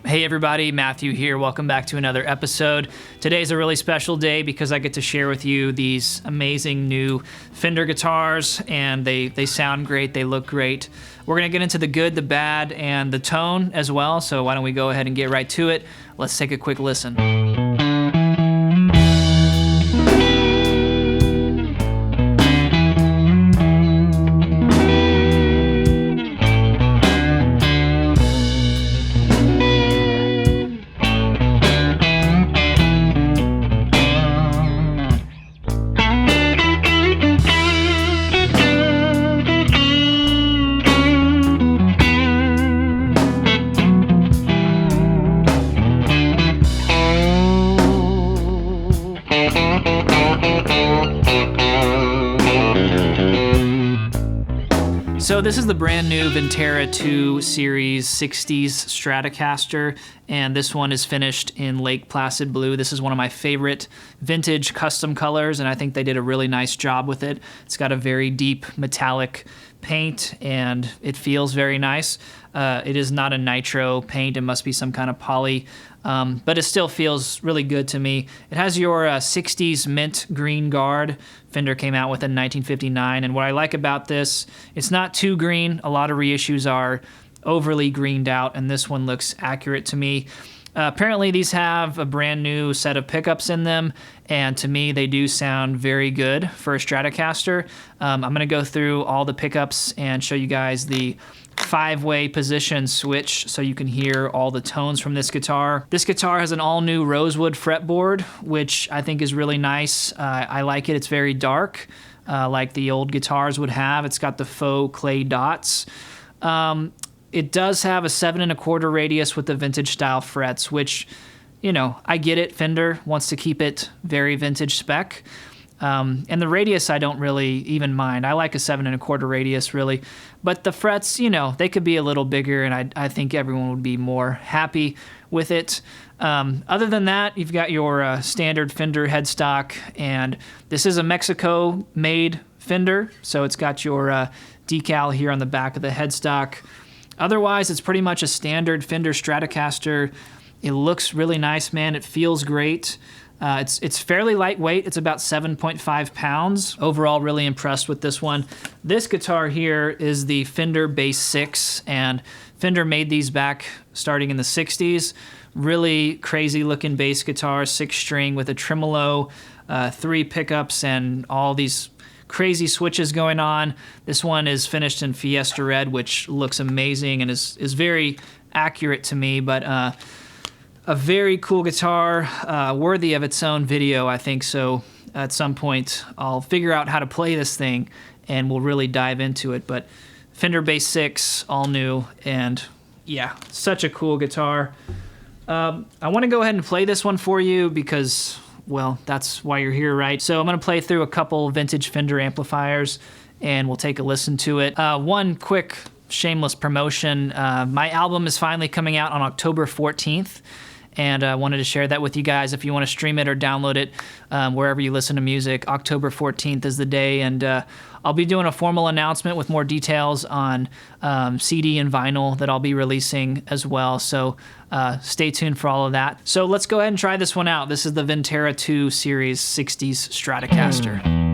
Hey everybody, Matthew here. Welcome back to another episode. Today's a really special day because I get to share with you these amazing new Fender guitars, and they sound great, they look great. We're gonna get into the good, the bad, and the tone as well, so why don't we go ahead and get right to it. Let's take a quick listen. So this is the brand new Ventera 2 Series 60s Stratocaster, and this one is finished in Lake Placid Blue. This is one of my favorite vintage custom colors, and I think they did a really nice job with it. It's got a very deep metallic paint, and it feels very nice. It is not a nitro paint. It must be some kind of poly, but it still feels really good to me. It has your 60s mint green guard. Fender came out with it in 1959, and what I like about this, it's not too green. A lot of reissues are overly greened out, and this one looks accurate to me. Apparently these have a brand new set of pickups in them, and to me they do sound very good for a Stratocaster. I'm going to go through all the pickups and show you guys the 5-way position switch so you can hear all the tones from this guitar. This guitar has an all-new rosewood fretboard, which I think is really nice. I like it. It's very dark, like the old guitars would have. It's got the faux clay dots. It does have a 7 1/4 radius with the vintage style frets, which, you know, I get it. Fender wants to keep it very vintage spec. And the radius I don't really even mind. I like a 7 1/4 radius, really. But the frets, you know, they could be a little bigger, and I think everyone would be more happy with it. Other than that, you've got your standard Fender headstock, and this is a Mexico-made Fender, so it's got your decal here on the back of the headstock. Otherwise, it's pretty much a standard Fender Stratocaster. It looks really nice, man. It feels great. It's fairly lightweight. It's about 7.5 pounds. Overall, really impressed with this one. This guitar here is the Fender Bass 6, and Fender made these back starting in the 60s. Really crazy looking bass guitar, 6-string with a tremolo, 3 pickups, and all these crazy switches going on. This one is finished in Fiesta Red, which looks amazing and is very accurate to me, but a very cool guitar, worthy of its own video, I think. So at some point I'll figure out how to play this thing and we'll really dive into it. But Fender Bass 6, all new, and yeah, such a cool guitar. I want to go ahead and play this one for you because, well, that's why you're here, right? So I'm going to play through a couple vintage Fender amplifiers and we'll take a listen to it. One quick shameless promotion. My album is finally coming out on October 14th. And I wanted to share that with you guys. If you want to stream it or download it wherever you listen to music, October 14th is the day. And I'll be doing a formal announcement with more details on CD and vinyl that I'll be releasing as well. So stay tuned for all of that. So let's go ahead and try this one out. This is the Ventera 2 Series 60s Stratocaster.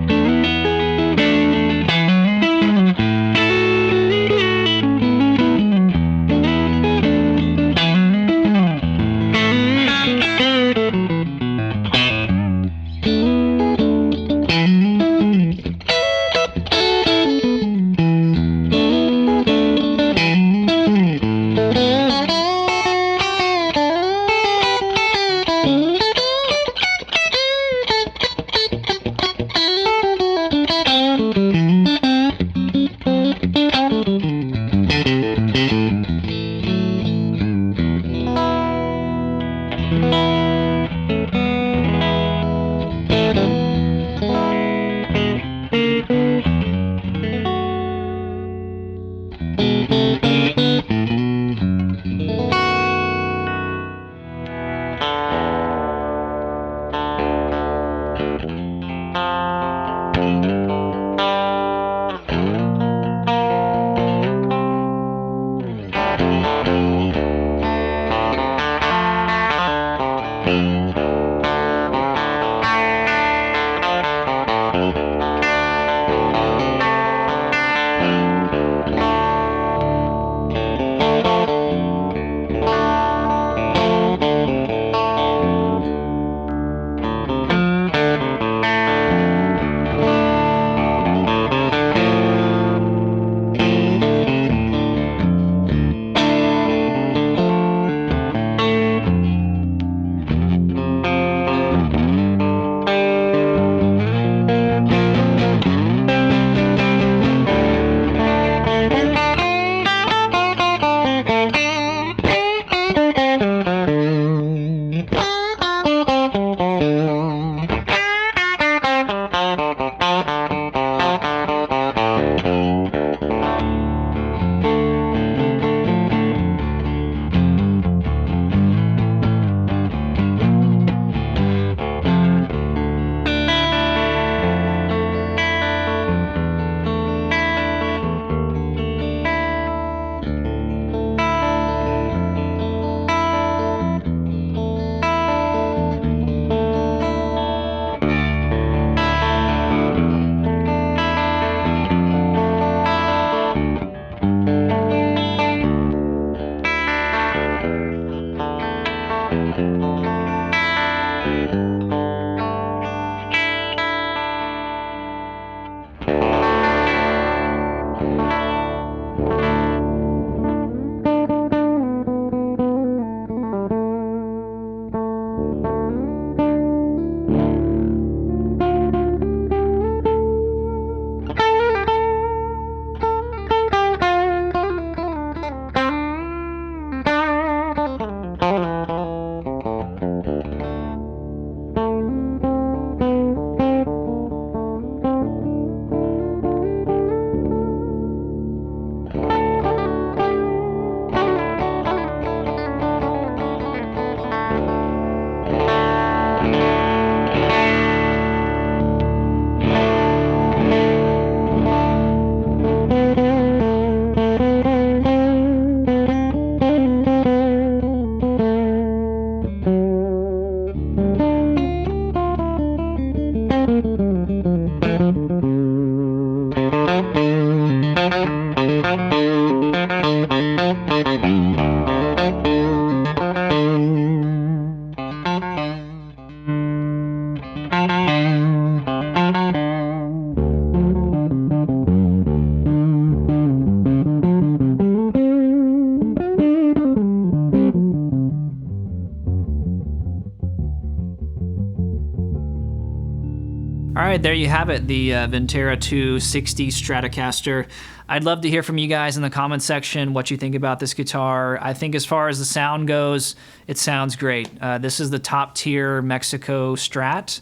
All right, there you have it, the Ventera 260 Stratocaster. I'd love to hear from you guys in the comments section what you think about this guitar. I think as far as the sound goes, it sounds great. This is the top tier Mexico Strat,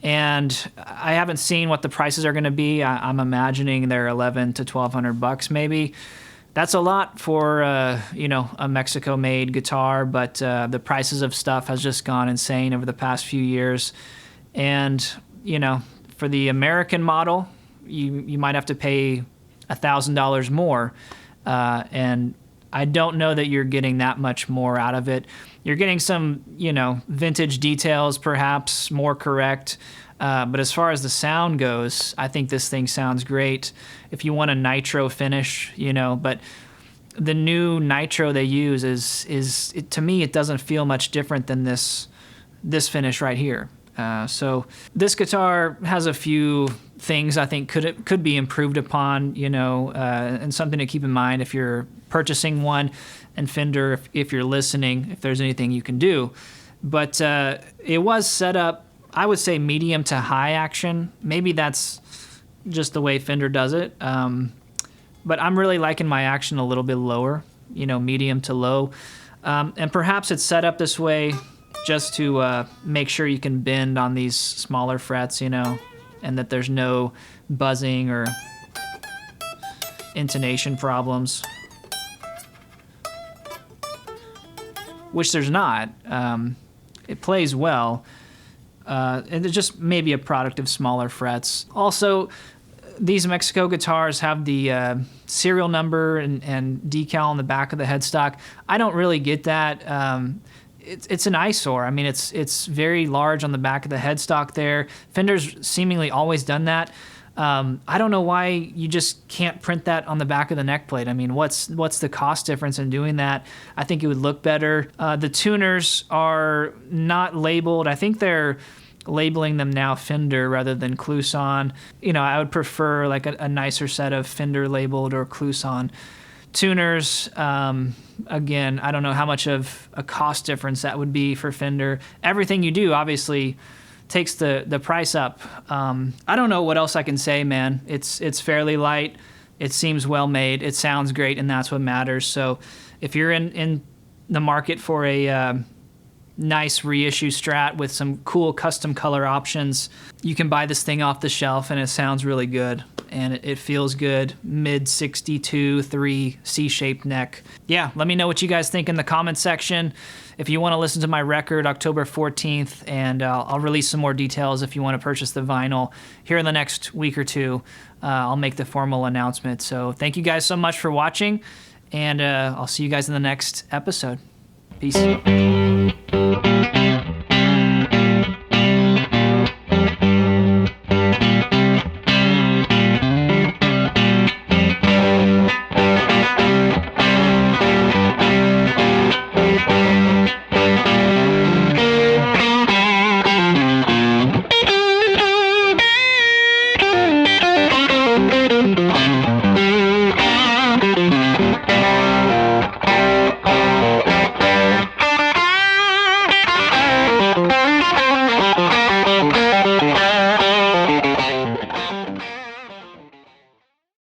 and I haven't seen what the prices are going to be. I'm imagining they're $1,100 to $1,200 maybe. That's a lot for a Mexico-made guitar, but the prices of stuff has just gone insane over the past few years, and for the American model, you might have to pay $1,000 more, and I don't know that you're getting that much more out of it. You're getting some, vintage details, perhaps more correct, but as far as the sound goes, I think this thing sounds great. If you want a nitro finish, but the new nitro they use is to me, it doesn't feel much different than this finish right here. So this guitar has a few things I think could be improved upon, and something to keep in mind if you're purchasing one, and Fender, if you're listening, if there's anything you can do. But it was set up, I would say, medium to high action. Maybe that's just the way Fender does it. But I'm really liking my action a little bit lower, medium to low. And perhaps it's set up this way just to make sure you can bend on these smaller frets, and that there's no buzzing or intonation problems, which there's not. It plays well, and it's just maybe a product of smaller frets. Also, these Mexico guitars have the serial number and decal on the back of the headstock. I don't really get that. It's an eyesore. I mean, it's very large on the back of the headstock there. Fender's seemingly always done that. I don't know why you just can't print that on the back of the neck plate. I mean, what's the cost difference in doing that? I think it would look better. The tuners are not labeled. I think they're labeling them now Fender rather than Kluson. I would prefer like a nicer set of Fender labeled or Kluson tuners. Again, I don't know how much of a cost difference that would be for Fender. Everything you do obviously takes the price up. I don't know what else I can say, man. It's fairly light. It seems well made. It sounds great, and that's what matters. So if you're in the market for a nice reissue Strat with some cool custom color options, you can buy this thing off the shelf, and it sounds really good. And it feels good. Mid 62, 3 C-shaped neck. Yeah, let me know what you guys think in the comments section. If you want to listen to my record, October 14th, and I'll release some more details if you want to purchase the vinyl here in the next week or two. I'll make the formal announcement. So thank you guys so much for watching, and I'll see you guys in the next episode. Peace.